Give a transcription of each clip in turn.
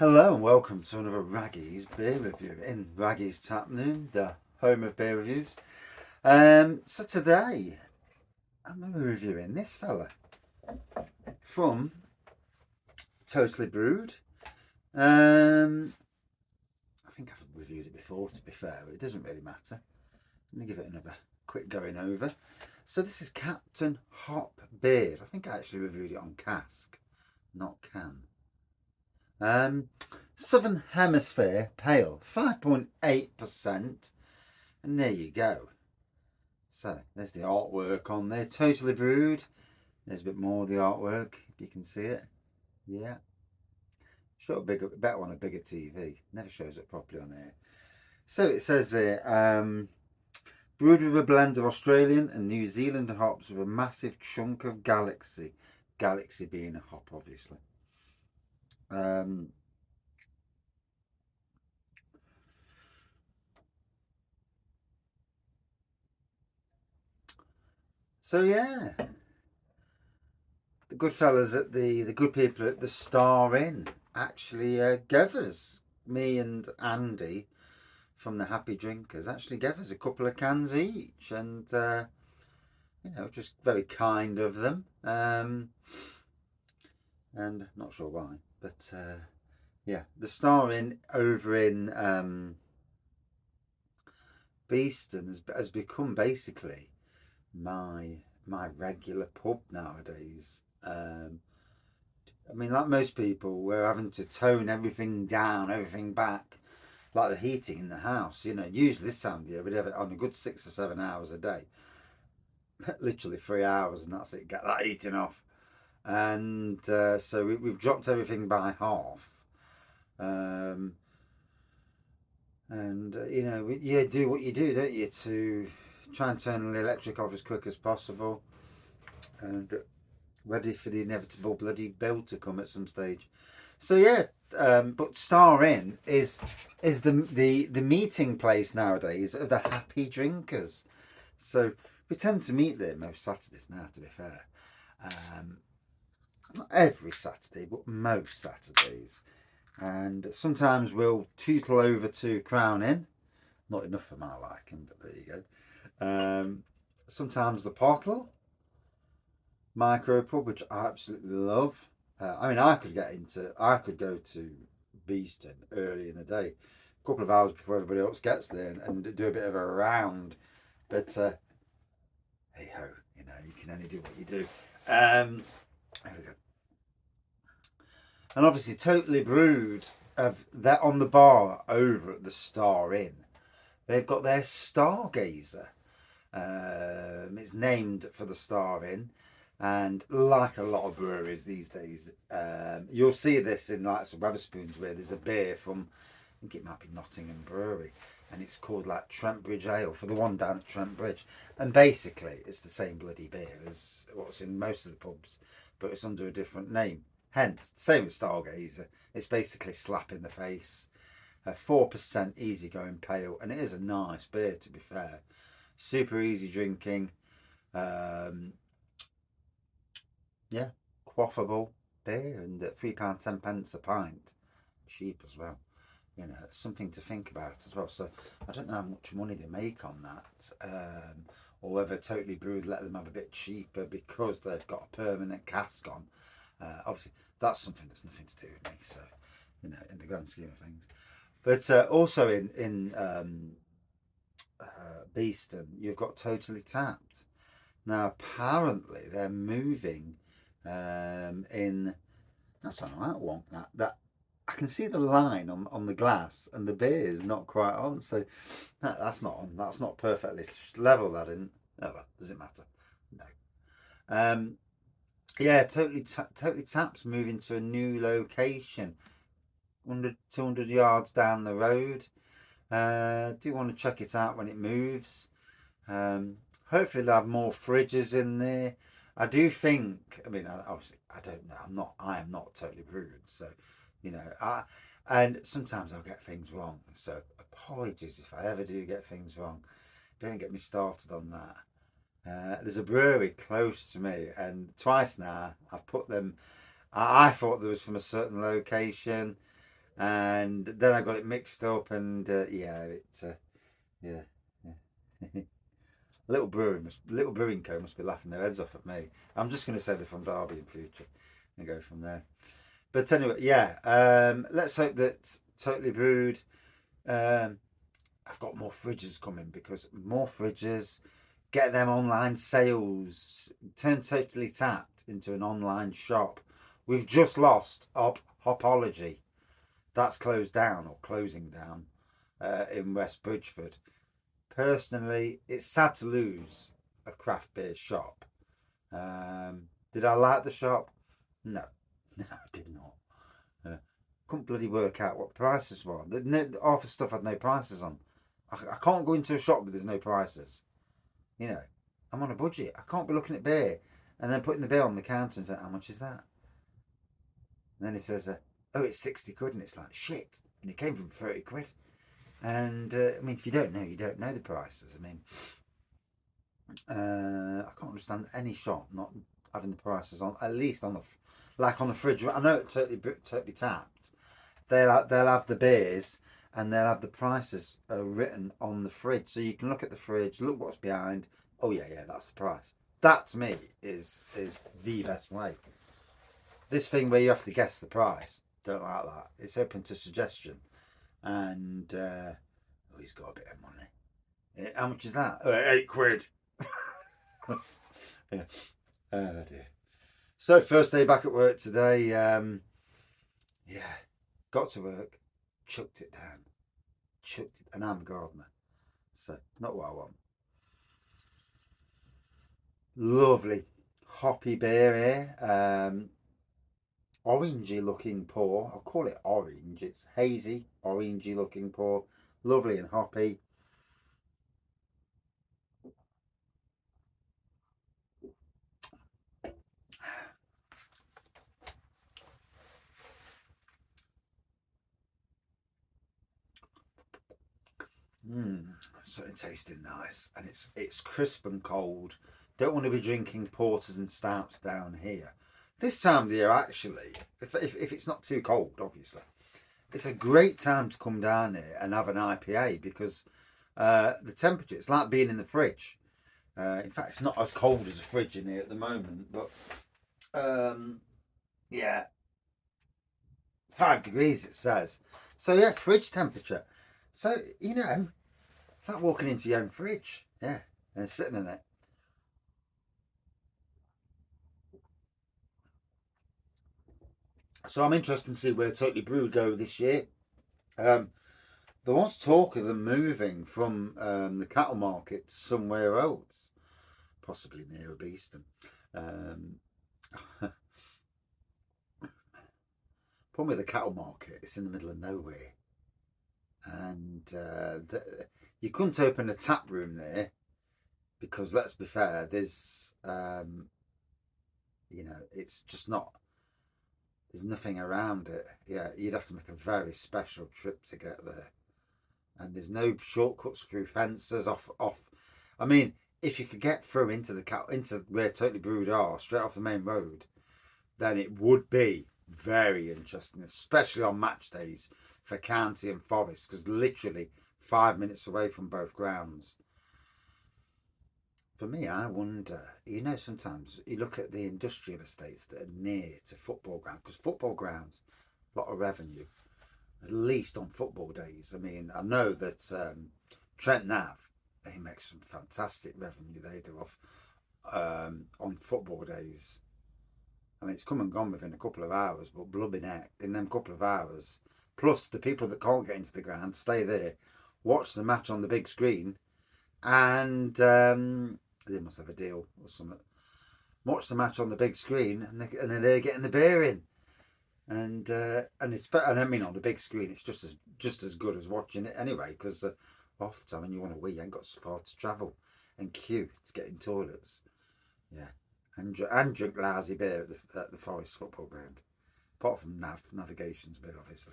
Hello and welcome to another Wraggy's beer review in Wraggy's Tap Room, the home of beer reviews. So today I'm going to be reviewing this fella from Totally Brewed. I think I've reviewed it before, to be fair, but it doesn't really matter. Let me give it another quick going over. So this is Captain Hop Beer. I think I actually reviewed it on cask, not can. Southern Hemisphere Pale, 5.8%. And there you go. So there's the artwork on there. Totally Brewed. There's a bit more of the artwork, if you can see it. Yeah. Show a bigger, better on a bigger TV. Never shows up properly on here. So it says here, brewed with a blend of Australian and New Zealand hops with a massive chunk of Galaxy. Galaxy being a hop, obviously. So yeah, the good fellas at the good people at the Star Inn actually gave us, me and Andy from the Happy Drinkers, actually gave us a couple of cans each, and just very kind of them. And not sure why, but yeah, the Star Inn over in Beeston has become basically my regular pub nowadays. I mean, like most people, we're having to tone everything down, everything back, like the heating in the house. Usually this time of year we'd have it on a good 6 or 7 hours a day, literally 3 hours, and that's it. Get that heating off, and so we've dropped everything by half. And you do what you do, don't you, to try and turn the electric off as quick as possible, and ready for the inevitable bloody bill to come at some stage. So yeah, but Star Inn is the meeting place nowadays of the happy drinkers. So we tend to meet there most Saturdays now, to be fair. Not every Saturday, but most Saturdays. And sometimes we'll tootle over to Crown Inn. Not enough for my liking, but there you go. Sometimes the Pottle, Micropub, which I absolutely love. I mean, I could go to Beeston early in the day, a couple of hours before everybody else gets there, and do a bit of a round. But hey ho, you can only do what you do. There we go. And obviously, Totally Brewed, they're on the bar over at the Star Inn. They've got their Stargazer. It's named for the Star Inn, and like a lot of breweries these days, you'll see this in like some Wetherspoons where there's a beer from, I think it might be Nottingham Brewery, and it's called like Trent Bridge Ale for the one down at Trent Bridge, and basically it's the same bloody beer as what's in most of the pubs, but it's under a different name. Hence, same with Stargazer. It's basically slap in the face. 4% easygoing pale, and it is a nice beer, to be fair. Super easy drinking. Yeah, quaffable beer, and at £3.10 a pint. Cheap as well. It's something to think about as well. So I don't know how much money they make on that, or whether Totally Brewed let them have a bit cheaper because they've got a permanent cask on. Obviously, that's something that's nothing to do with me. So, in the grand scheme of things. But also in Beeston, you've got Totally Tapped. Now, apparently, they're moving in. That's an alright one. That I can see the line on the glass, and the beer is not quite on. So that's not on. That's not perfectly level. That isn't. Oh well, does it matter? No. Yeah, Totally Tapped's moving to a new location, 100, 200 yards down the road. Do want to check it out when it moves. Hopefully they'll have more fridges in there. I do think. I mean, obviously, I don't know. I am not Totally Brewed, so and sometimes I'll get things wrong. So apologies if I ever do get things wrong. Don't get me started on that. There's a brewery close to me, and twice now I've put them. I thought there was from a certain location. and then I got it mixed up, and yeah. yeah. Little brewing co must be laughing their heads off at me. I'm just going to say they're from Derby in future and go from there. But anyway, yeah. Let's hope that Totally Brewed. Um, I've got more fridges coming, because more fridges, get them online sales, turn Totally Tapped into an online shop. We've just lost Hopology. That's closed down, or closing down, in West Bridgeford. Personally, it's sad to lose a craft beer shop. Did I like the shop? No, no, I did not. Couldn't bloody work out what the prices were. Half the stuff had no prices on. I can't go into a shop where there's no prices. You know, I'm on a budget. I can't be looking at beer and then putting the bill on the counter and saying, how much is that? And then he says, oh, it's 60 quid. And it's like, shit. And it came from 30 quid. And I mean, if you don't know, you don't know the prices. I mean, I can't understand any shop not having the prices on, at least on the, like on the fridge. I know it's totally tapped. They'll have the beers, and they'll have the prices written on the fridge, so you can look at the fridge, look what's behind. Oh yeah, that's the price. That to me is the best way. This thing where you have to guess the price, don't like that. It's open to suggestion, and oh, he's got a bit of money. How much is that? 8 quid. Yeah. Oh dear. So first day back at work today. Yeah, got to work, chucked it down, and I'm a gardener, so not what I want. Lovely hoppy beer here. Orangey looking pour. I'll call it orange. It's hazy, orangey looking pour. Lovely and hoppy. Certainly tasting nice, and it's crisp and cold. Don't want to be drinking porters and stouts down here. This time of the year, actually, if it's not too cold, obviously, it's a great time to come down here and have an IPA, because the temperature, it's like being in the fridge. In fact, it's not as cold as a fridge in here at the moment, but yeah, 5 degrees it says. So yeah, fridge temperature. So it's like walking into your own fridge, yeah, and sitting in it. So I'm interested to see where Totally Brewed go this year. There was talk of them moving from the cattle market to somewhere else, possibly near Beeston. Um, problem with the cattle market, it's in the middle of nowhere, and you couldn't open a tap room there, because let's be fair, there's it's just not. There's nothing around it. Yeah, you'd have to make a very special trip to get there, and there's no shortcuts through fences off. I mean, if you could get through into where Totally Brewed are, straight off the main road, then it would be very interesting, especially on match days for County and Forest, because literally 5 minutes away from both grounds. For me, I wonder, sometimes you look at the industrial estates that are near to football grounds, because football grounds, a lot of revenue, at least on football days. I mean, I know that Trent Nav, they make some fantastic revenue they do off on football days. I mean, it's come and gone within a couple of hours, but blubbing heck, in them couple of hours, plus the people that can't get into the ground stay there, watch the match on the big screen, and they must have a deal or something. Watch the match on the big screen, and then they're getting the beer in, and I mean, on the big screen, it's just as good as watching it anyway, because half the time when you want to wee, you ain't got so far to travel and queue to get in toilets. Yeah, and drink lousy beer at the Forest football ground. Apart from navigation's beer, obviously.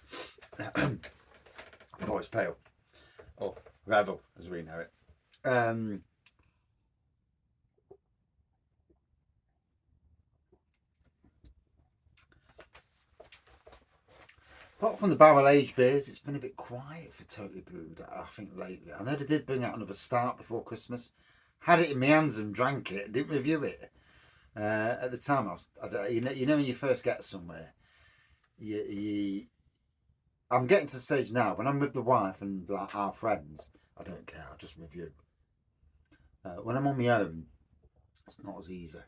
Forest Pale, or Rebel, as we know it. Apart from the barrel aged beers, it's been a bit quiet for Totally Brewed, I think, lately. I know they did bring out another start before Christmas. Had it in my hands and drank it, didn't review it. At the time, you know when you first get somewhere, you, I'm getting to the stage now when I'm with the wife and like our friends, I don't care, I'll just review. When I'm on my own, it's not as easy. I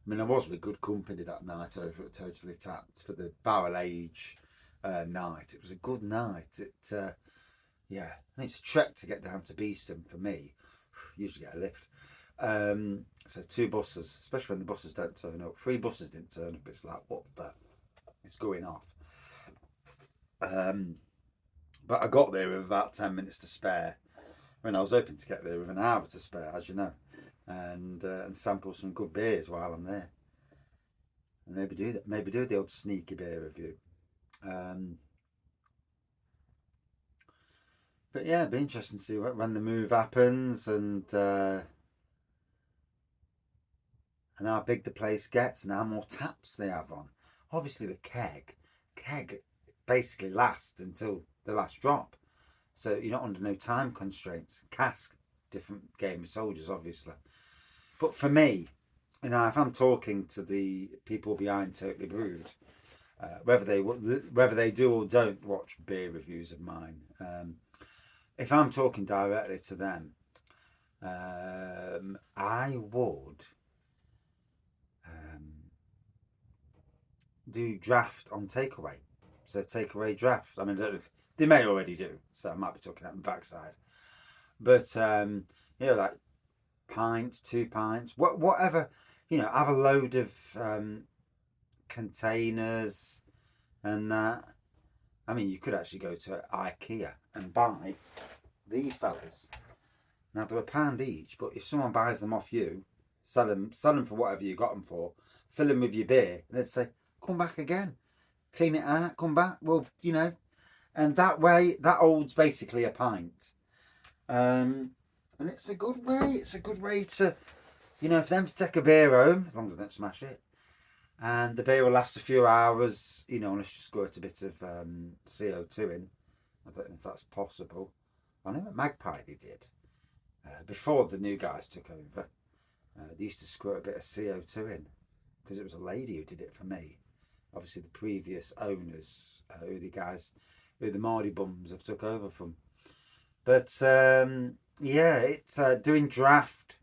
mean, I was with good company that night over at Totally Tapped for the barrel age night. It was a good night. Yeah, I mean, it's a trek to get down to Beeston for me. Usually get a lift. So 2 buses, especially when the buses don't turn up. 3 buses didn't turn up. It's like, what the is going off? But I got there with about 10 minutes to spare. I mean, I was hoping to get there with an hour to spare, as you know, and sample some good beers while I'm there. And maybe do the old sneaky beer review. But yeah, it'd be interesting to see when the move happens and how big the place gets and how more taps they have on. Obviously, the keg basically lasts until the last drop, so you're not under no time constraints. Cask, different game of soldiers, obviously. But for me, you know, if I'm talking to the people behind Totally Brewed, whether they do or don't watch beer reviews of mine, if I'm talking directly to them, I would do draft on takeaway. So takeaway draft. I mean, I don't know if they may already do, so I might be talking out the backside. But you know, like pints, 2 pints, whatever. You know, have a load of containers and that. I mean, you could actually go to IKEA and buy these fellas. Now they're £1 each, but if someone buys them off you, sell them for whatever you got them for, fill them with your beer, and they'd say, "Come back again, clean it out, come back." Well, you know, and that way, that holds basically a pint, and it's a good way. It's a good way to, you know, for them to take a beer home, as long as they don't smash it, and the beer will last a few hours. You know, unless you squirt a bit of CO2 in. I don't know if that's possible. I know at Magpie they did. Before the new guys took over, they used to squirt a bit of CO2 in because it was a lady who did it for me. Obviously, the previous owners, who the Mardy bums have took over from. But yeah, it's doing draft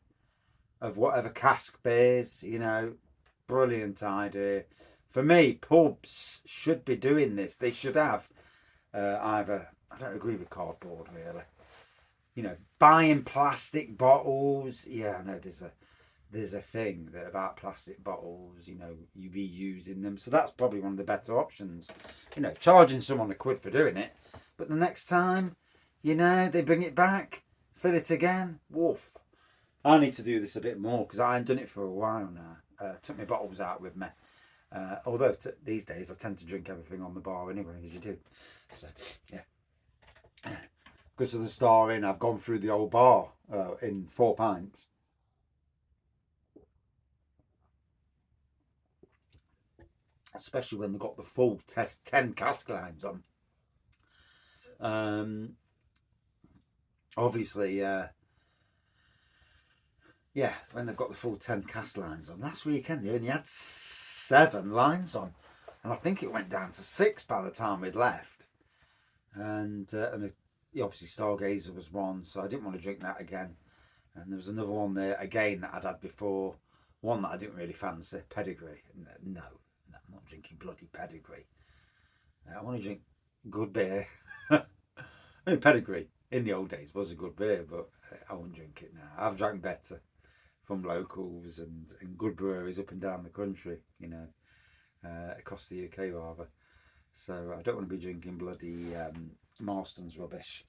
of whatever cask beers, you know, brilliant idea. For me, pubs should be doing this. They should have either. I don't agree with cardboard really. You know, buying plastic bottles. Yeah, I know there's a thing that about plastic bottles. You know, you reusing them. So that's probably one of the better options. You know, charging someone £1 for doing it, but the next time, you know, they bring it back, fill it again. Woof. I need to do this a bit more because I ain't done it for a while now. Took my bottles out with me. Although these days I tend to drink everything on the bar anyway, as you do. So yeah. Go to the Star Inn. I've gone through the old bar in 4 pints. Especially when they've got the full 10 cask lines on. Obviously, yeah, when they've got the full 10 cask lines on. Last weekend they only had 7 lines on. And I think it went down to 6 by the time we'd left. And obviously Stargazer was one, so I didn't want to drink that again. And there was another one there again that I'd had before, one that I didn't really fancy, Pedigree. No, I'm not drinking bloody Pedigree. I want to drink good beer. I mean, Pedigree in the old days was a good beer, but I won't drink it now. I've drank better from locals and good breweries up and down the country, you know, across the UK rather. So I don't want to be drinking bloody Marston's rubbish.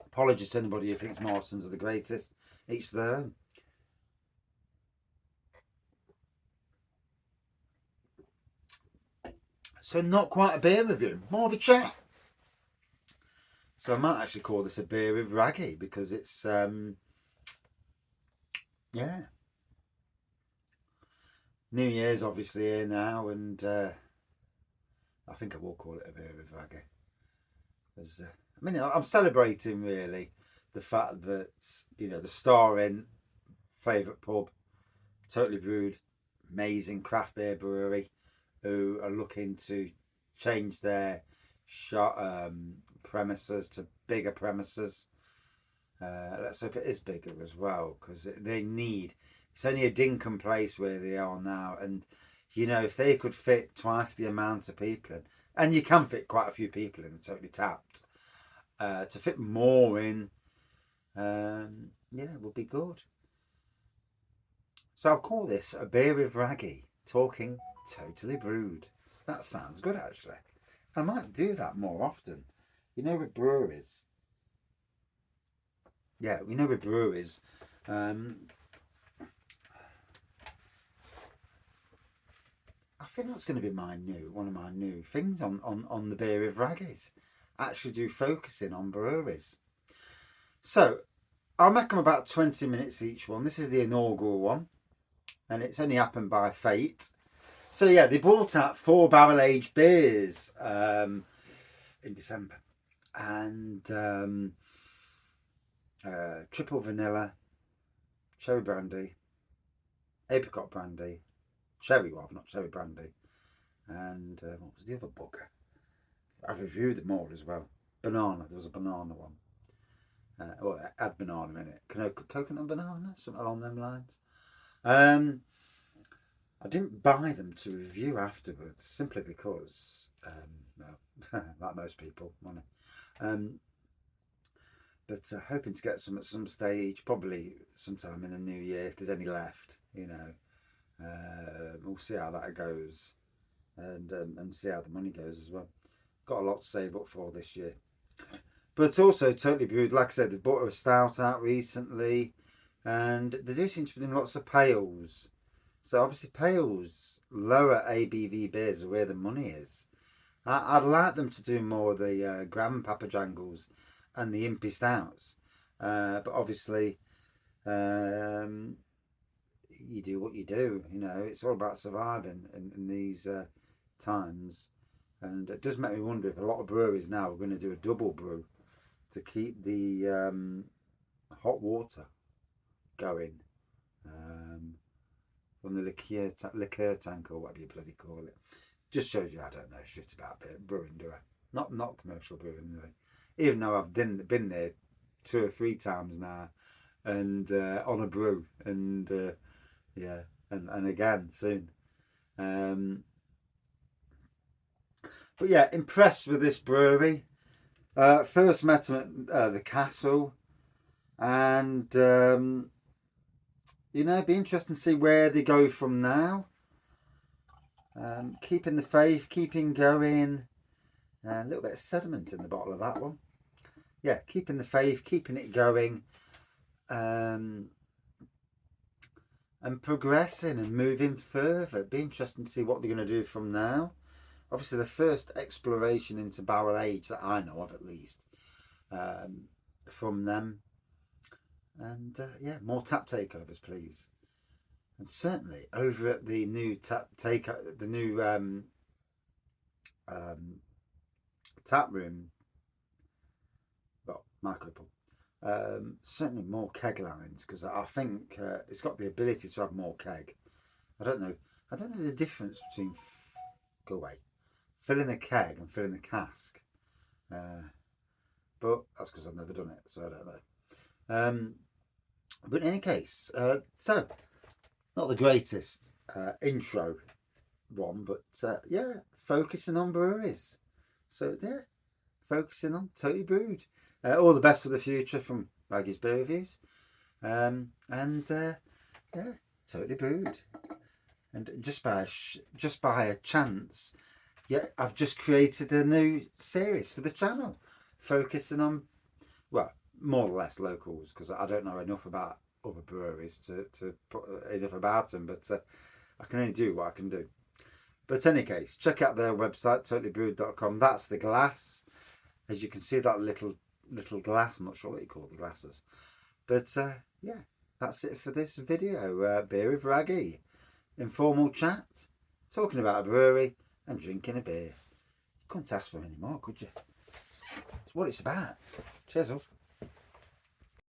Apologies to anybody who thinks Marston's are the greatest. Each their own. So not quite a beer review, more of a chat. So I might actually call this a beer with Wraggy because it's yeah. New Year's obviously here now, and I think I will call it a beer with Wraggy. I mean, I'm celebrating really the fact that, you know, the Star Inn, favourite pub, Totally Brewed, amazing craft beer brewery, who are looking to change their premises to bigger premises. Let's hope it is bigger as well, because they need. It's only a dinkum place where they are now, and you know, if they could fit twice the amount of people in, and you can fit quite a few people in the Totally Tapped, to fit more in, yeah, it would be good. So I'll call this a beer with Wraggy, talking Totally Brewed. That sounds good, actually. I might do that more often. You know, with breweries. Yeah, we know with breweries. I think that's going to be one of my new things on the beer with Wraggies. Actually, do focusing on breweries. So I'll make them about 20 minutes each one. This is the inaugural one, and it's only happened by fate. So yeah, they brought out 4 barrel-aged beers in December, and triple vanilla, cherry brandy, apricot brandy, cherry rather, not cherry brandy, and what was the other bugger? I've reviewed them all as well. Banana, there was a banana one. Well, it had banana in it. Coconut banana, something along them lines. I didn't buy them to review afterwards, simply because, well, like most people, money. But hoping to get some at some stage, probably sometime in the new year, if there's any left, you know. We'll see how that goes, and see how the money goes as well. Got a lot to save up for this year. But also Totally Brewed, like I said, they bought a stout out recently, and they do seem to be doing lots of pales. So obviously pales, lower ABV beers are where the money is. I'd like them to do more of the Grandpapa Jangles and the Impy Stouts. But obviously, you do what you do. You know, it's all about surviving in these times. And it does make me wonder if a lot of breweries now are going to do a double brew to keep the hot water going from the liqueur tank or whatever you bloody call it. Just shows you I don't know shit about brewing, do I? Not commercial brewing, really. Even though I've been there 2 or 3 times now, and on a brew, and yeah, and again soon. But yeah, impressed with this brewery. First met them at the castle, and you know, it'd be interesting to see where they go from now. Keeping the faith, keeping going. A little bit of sediment in the bottle of that one. Yeah, keeping the faith, keeping it going, and progressing and moving further. It'd be interesting to see what they're going to do from now. Obviously, the first exploration into barrel age that I know of, at least, from them. And yeah, more tap takeovers, please. And certainly over at the new the new tap room, well, Micropub. Certainly more keg lines, because I think it's got the ability to have more keg. I don't know the difference between go away filling a keg and filling a cask, but that's because I've never done it, so I don't know. But in any case, so not the greatest intro one, but yeah, focusing on breweries. So yeah, focusing on Totally Brewed. All the best for the future from Wraggy's Beer Reviews. And yeah, Totally Brewed. And just by a chance, yeah, I've just created a new series for the channel, focusing on, well, more or less locals, because I don't know enough about other breweries to put enough about them, but I can only do what I can do. But in any case, check out their website, totallybrewed.com. That's the glass. As you can see, that little glass. I'm not sure what you call the glasses. But yeah, that's it for this video. Beer with Wraggy. Informal chat, talking about a brewery and drinking a beer. couldn't ask for any more, could you? It's what it's about. Cheers up.